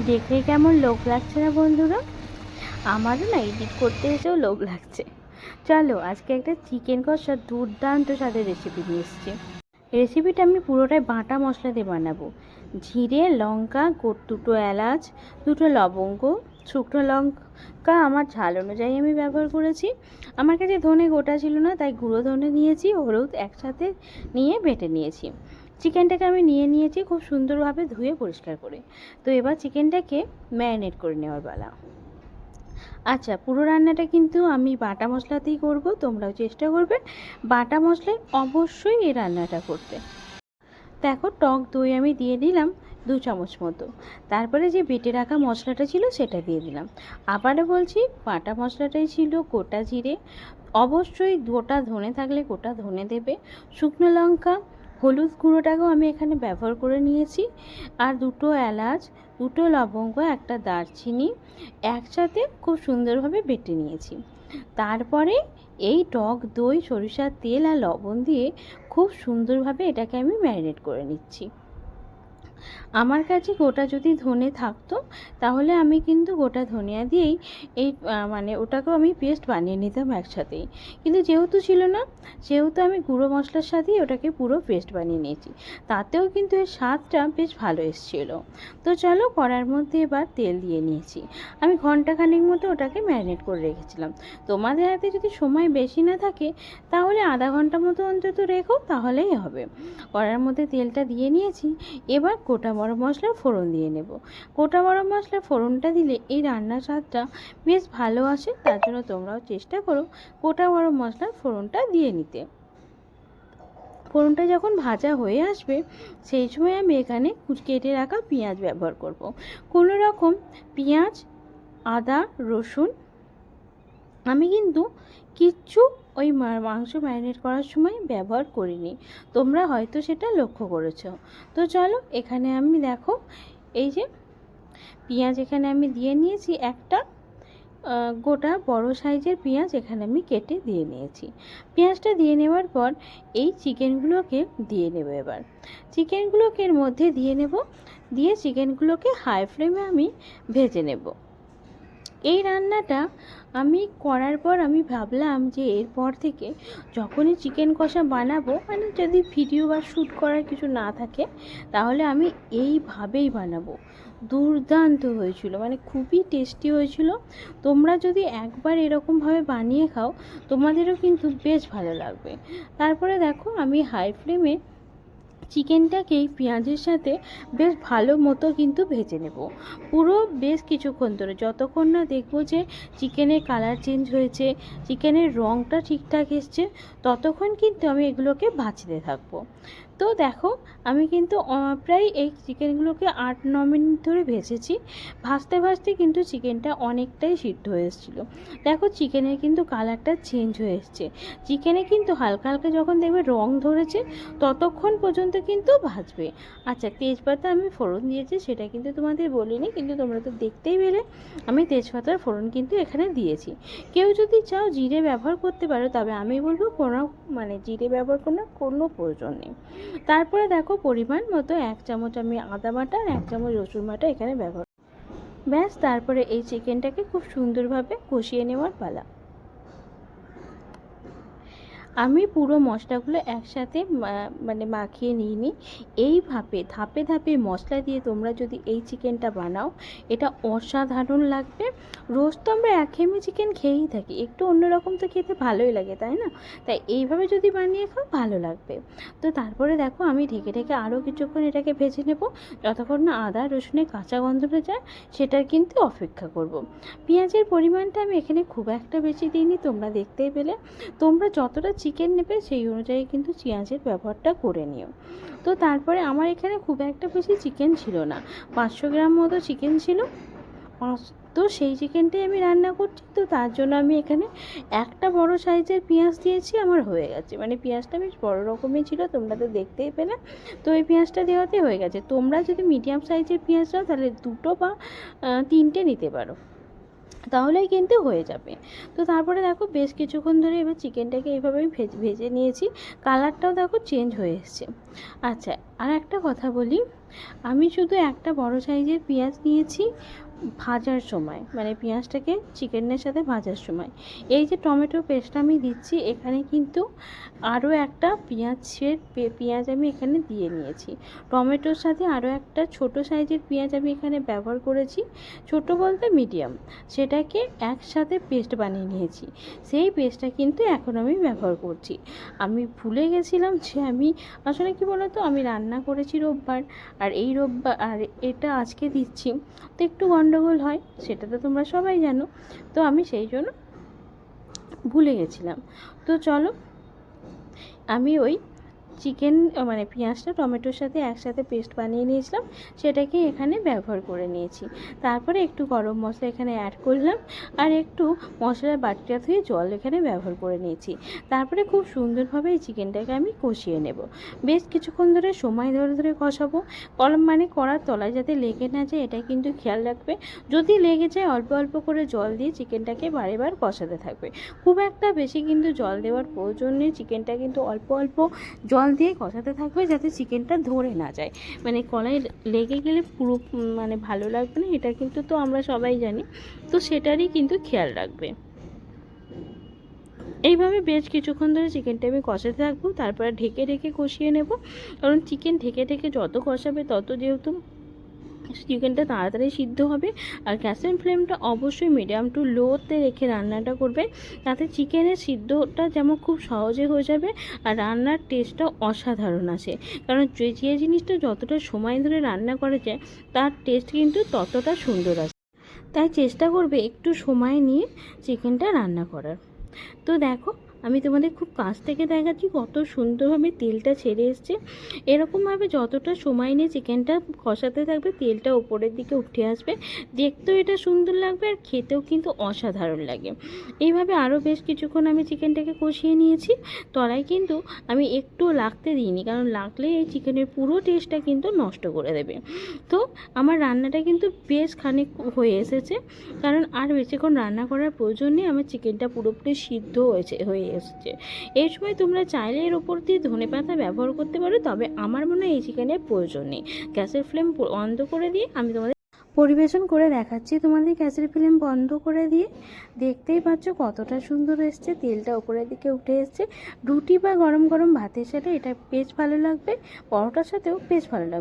দেখে কেমন লোভ লাগছে না বন্ধুরা? আমারও না এডিট করতে এসেও লোভ লাগছে। চলো আজকে একটা চিকেন কষার দুর্দান্ত স্বাদের রেসিপি নিয়ে এসেছি। রেসিপিটা আমি পুরোটাই বাটা মশলা দিয়ে বানাবো। জিরে, লঙ্কা, দুটো এলাচ, দুটো লবঙ্গ, শুকনো লঙ্কা আমার ঝাল অনুযায়ী আমি ব্যবহার করেছি। আমার কাছে ধনে গোটা ছিল না, তাই গুঁড়ো ধনে নিয়েছি, হলুদ একসাথে নিয়ে বেটে নিয়েছি। চিকেনটাকে আমি নিয়ে নিয়েছি খুব সুন্দরভাবে ধুয়ে পরিষ্কার করে। তো এবার চিকেনটাকে ম্যারিনেট করে নেওয়ার পালা। আচ্ছা, পুরো রান্নাটা কিন্তু আমি বাটা মশলাতেই করব, তোমরাও চেষ্টা করবে বাটা মশলায় অবশ্যই এই রান্নাটা করতে। দেখো, টক দই আমি দিয়ে দিলাম 2 চামচ মতো। তারপরে যে বেটে রাখা মশলাটা ছিল সেটা দিয়ে দিলাম। আবারও বলছি, বাটা মশলাটাই ছিল গোটা জিরে, অবশ্যই গোটা ধনে থাকলে গোটা ধনে দেবে, শুকনো লঙ্কা, হলুদ গুঁড়োটাকেও আমি এখানে ব্যবহার করে নিয়েছি, আর দুটো এলাচ, দুটো লবঙ্গ, একটা দারচিনি একসাথে খুব সুন্দরভাবে বেটে নিয়েছি। তারপরে এই টক দই, সরিষার তেল আর লবণ দিয়ে খুব সুন্দরভাবে এটাকে আমি ম্যারিনেট করে নিচ্ছি। আমার কাছে গোটা যদি ধনে থাকতো তাহলে আমি কিন্তু গোটা ধনিয়া দিয়েই এই মানে ওটাকেও আমি পেস্ট বানিয়ে নিতাম একসাথেই, কিন্তু যেহেতু ছিল না সেহেতু আমি গুঁড়ো মশলার সাথেই ওটাকে পুরো পেস্ট বানিয়ে নিয়েছি। তাতেও কিন্তু এর স্বাদটা বেশ ভালো এসেছিলো। তো চলো, কড়ার মধ্যে এবার তেল দিয়ে নিয়েছি। আমি ঘন্টাখানেক মতো ওটাকে ম্যারিনেট করে রেখেছিলাম। তোমাদের হাতে যদি সময় বেশি না থাকে তাহলে আধা ঘন্টা মতো অন্তত রেখো, তাহলেই হবে। কড়ার মধ্যে তেলটা দিয়ে নিয়েছি। এবার গোটা গরম মশলার ফোড়ন দিয়ে নেব। গোটা গরম মশলার ফোড়নটা দিলে এই রান্নার স্বাদটা বেশ ভালো আসে, তার জন্য তোমরাও চেষ্টা করো গোটা গরম মশলার ফোড়নটা দিয়ে নিতে। ফোড়নটা যখন ভাজা হয়ে আসবে সেই সময় আমি এখানে কেটে রাখা পেঁয়াজ ব্যবহার করব। কোনো রকম পেঁয়াজ, আদা, রসুন আমি কিন্তু কিচ্ছু ওই মাংস ম্যারিনেট করার সময় ব্যবহার করিনি, তোমরা হয়তো সেটা লক্ষ্য করেছো। তো চলো, এখানে আমি দেখো এই যে পেঁয়াজ এখানে আমি দিয়ে নিয়েছি, একটা গোটা বড় সাইজের পেঁয়াজ এখানে আমি কেটে দিয়ে নিয়েছি। পেঁয়াজটা দিয়ে নেওয়ার পর এই চিকেনগুলোকে দিয়ে নেব। এবার চিকেনগুলোকে এর মধ্যে দিয়ে নেব, দিয়ে চিকেনগুলোকে হাই ফ্লেমে আমি ভেজে নেব। এই রান্নাটা আমি করার পর আমি ভাবলাম যে এরপর থেকে যখনই চিকেন কষা বানাবো, মানে যদি ভিডিও বা শ্যুট করার কিছু না থাকে তাহলে আমি এইভাবেই বানাবো। দুর্দান্ত হয়েছিল, মানে খুবই টেস্টি হয়েছিল। তোমরা যদি একবার এরকমভাবে বানিয়ে খাও তোমাদেরও কিন্তু বেশ ভালো লাগবে। তারপরে দেখো, আমি হাই ফ্লেমে চিকেনটাকেই পেঁয়াজের সাথে বেশ ভালো মতো কিন্তু ভেজে নেব, পুরো বেশ কিছুক্ষণ ধরে, যতক্ষণ না দেখবো যে চিকেনের কালার চেঞ্জ হয়েছে, চিকেনের রঙটা ঠিকঠাক এসছে, ততক্ষণ কিন্তু আমি এগুলোকে ভাজতে থাকবো। তো দেখো, আমি কিন্তু প্রায় এই চিকেনগুলোকে 8-9 মিনিট ধরে ভেজেছি। ভাজতে ভাজতে কিন্তু চিকেনটা অনেকটাই সিদ্ধ হয়ে এসেছিলো। দেখো, চিকেনের কিন্তু কালারটা চেঞ্জ হয়ে এসছে, চিকেনে কিন্তু হালকা হালকা যখন দেখবে রং ধরেছে ততক্ষণ পর্যন্ত কিন্তু ভাজবে। আচ্ছা, তেজপাতা আমি ফোড়ন দিয়েছি সেটা কিন্তু তোমাদের বলিনি, কিন্তু তোমরা তো দেখতেই পেলে আমি তেজপাতার ফোড়ন কিন্তু এখানে দিয়েছি। কেউ যদি চাও জিরে ব্যবহার করতে পারো, তবে আমি বলবো জিরে ব্যবহার করার কোনো প্রয়োজন নেই। তারপরে দেখো, পরিমাণ মতো 1 চামচ আমি আদা বাটা আর 1 চামচ রসুন বাটা এখানে ব্যবহার, ব্যাস। তারপরে এই চিকেনটাকে খুব সুন্দরভাবে কষিয়ে নেওয়ার পালা। আমি পুরো মশলাগুলো একসাথে মাখিয়ে নিইনি। এইভাবে ধাপে ধাপে মশলা দিয়ে তোমরা যদি এই চিকেনটা বানাও এটা অসাধারণ লাগবে। রোজ তো আমরা একঘেয়েমি চিকেন খেয়েই থাকি, একটু অন্যরকম তো খেতে ভালোই লাগে, তাই না? তাই এইভাবে যদি বানিয়ে খাও ভালো লাগবে। তো তারপরে দেখো, আমি ঢেকে ঢেকে আরও কিছুক্ষণ এটাকে ভেজে নেব, যতক্ষণ না আদা রসুনের কাঁচা গন্ধটা যায় সেটার কিন্তু অপেক্ষা করব। পেঁয়াজের পরিমাণটা আমি এখানে খুব একটা বেশি দিইনি, তোমরা দেখতেই পেলে। তোমরা যতটা চিকেন নেবে সেই অনুযায়ী কিন্তু পেঁয়াজের ব্যবহারটা করে নিও। তো তারপরে আমার এখানে খুব একটা বেশি চিকেন ছিল না, 500 গ্রাম মতো চিকেন ছিল। তো সেই চিকেনটাই আমি রান্না করছি, তো তার জন্য আমি এখানে একটা বড় সাইজের পেঁয়াজ দিয়েছি, আমার হয়ে গেছে। মানে পেঁয়াজটা বেশ বড় রকমই ছিল, তোমরা তো দেখতেই পেলে। তো এই পেঁয়াজটা দেওয়াতে হয়ে গেছে। তোমরা যদি মিডিয়াম সাইজের পেঁয়াজ দাও তাহলে 2 বা 3টে নিতে পারো। তাহলেই কিন্তু হয়ে যাবে। তো তারপরে দেখো বেশ কিছুক্ষণ ধরে এবার চিকেনটাকে এইভাবে আমি ভেজে নিয়েছি, কালারটাও দেখো চেঞ্জ হয়ে এসছে। আচ্ছা, আর একটা কথা বলি, আমি শুধু একটা বড় সাইজের পেঁয়াজ নিয়েছি ভাজার সময়, মানে পেঁয়াজটাকে চিকেনের সাথে ভাজার সময়। এই যে টমেটো পেস্টটা আমি দিচ্ছি, এখানে কিন্তু আরও একটা পেঁয়াজ আমি এখানে দিয়ে নিয়েছি। টমেটোর সাথে আরও একটা ছোট সাইজের পেঁয়াজ আমি এখানে ব্যবহার করেছি, ছোট বলতে মিডিয়াম, সেটাকে একসাথে পেস্ট বানিয়ে নিয়েছি। সেই পেস্টটা কিন্তু এখন আমি ব্যবহার করছি। আমি ভুলে গেছিলাম যে আমি আসলে কি বলতো, আমি রান্না করেছি রোববার, আর এই রোববার আর এটা আজকে দিচ্ছি, তো একটু গন্ডগোল হয়, সেটা তো তোমরা সবাই জানো। তো আমি সেই জন্য ভুলে গেছিলাম। তো চলো, আমি ওই চিকেন মানে পেঁয়াজটা টমেটোর সাথে একসাথে পেস্ট বানিয়ে নিয়েছিলাম, সেটাকে এখানে ব্যবহার করে নিয়েছি। তারপরে একটু গরম মশলা এখানে অ্যাড করলাম, আর একটু মশলার বাটিটা ধুয়ে জল এখানে ব্যবহার করে নিয়েছি। তারপরে খুব সুন্দরভাবে এই চিকেনটাকে আমি কষিয়ে নেব। বেশ কিছুক্ষণ ধরে সময় ধরে ধরে কষাবো, মানে কড়ার তলায় যাতে লেগে না যায় এটা কিন্তু খেয়াল রাখবে। যদি লেগে যায় অল্প অল্প করে জল দিয়ে চিকেনটাকে বারেবার কষাতে থাকবে। খুব একটা বেশি কিন্তু জল দেওয়ার প্রয়োজন নেই, চিকেনটা কিন্তু অল্প অল্প জল দিয়ে কষাতে থাকবে যাতে চিকেনটা ধরে না যায়, মানে কড়াই লেগে গেলে পুরো মানে ভালো লাগবে না, এটা কিন্তু তো আমরা সবাই জানি, তো সেটারই কিন্তু খেয়াল রাখবে। এইভাবে বেশ কিছুক্ষণ ধরে চিকেনটা আমি কষাতে থাকবো, তারপরে ঢেকে ঢেকে কষিয়ে নেব, কারণ চিকেন ঢেকে ঢেকে যত কষাবে তত যেহেতু চিকেনটা তাড়াতাড়ি সিদ্ধ হবে। আর গ্যাসের ফ্লেমটা অবশ্যই মিডিয়াম টু লোতে রেখে রান্নাটা করবে, তাতে চিকেনের সিদ্ধটা যেমন খুব সহজে হয়ে যাবে, আর রান্নার টেস্টটাও অসাধারণ আসে। কারণ যে জিনিসটা যতটা সময় ধরে রান্না করা যায় তার টেস্ট কিন্তু ততটা সুন্দর আসে। তাই চেষ্টা করবে একটু সময় নিয়ে চিকেনটা রান্না করার। তো দেখো, আমি তোমাদের খুব কাছ থেকে দেখাচ্ছি কত সুন্দরভাবে তেলটা ছেড়ে এসছে। এরকমভাবে যতটা সময় নিয়ে চিকেনটা কষাতে থাকবে তেলটা ওপরের দিকে উঠে আসবে, দেখতেও এটা সুন্দর লাগবে আর খেতেও কিন্তু অসাধারণ লাগে। এইভাবে আরও বেশ কিছুক্ষণ আমি চিকেনটাকে কষিয়ে নিয়েছি। তলায় কিন্তু আমি একটু লাগতে দিইনি, কারণ লাগলে এই চিকেনের পুরো টেস্টটা কিন্তু নষ্ট করে দেবে। তো আমার রান্নাটা কিন্তু বেশ খানিক হয়ে এসেছে, কারণ আর বেশিক্ষণ রান্না করার প্রয়োজন নেই, আমার চিকেনটা পুরোপুরি সিদ্ধ হয়ে এসেছে। এই সময় তোমরা চাইলে এর ওপর দিয়ে ধনেপাতা ব্যবহার করতে পারো, তবে আমার মনে হয় এই চিকেনের প্রয়োজন নেই। গ্যাসের ফ্লেম বন্ধ করে দিয়ে আমি তোমাদের পরিবেশন করে দেখাচ্ছি। তোমাদের গ্যাসের ফ্লেম বন্ধ করে দিয়ে দেখতেই পাচ্ছ কতটা সুন্দর এসছে, তেলটা ওপরের দিকে উঠে এসছে। রুটি বা গরম গরম ভাতের সাথে এটা বেশ ভালো লাগবে, পরোটার সাথেও বেশ ভালো লাগবে।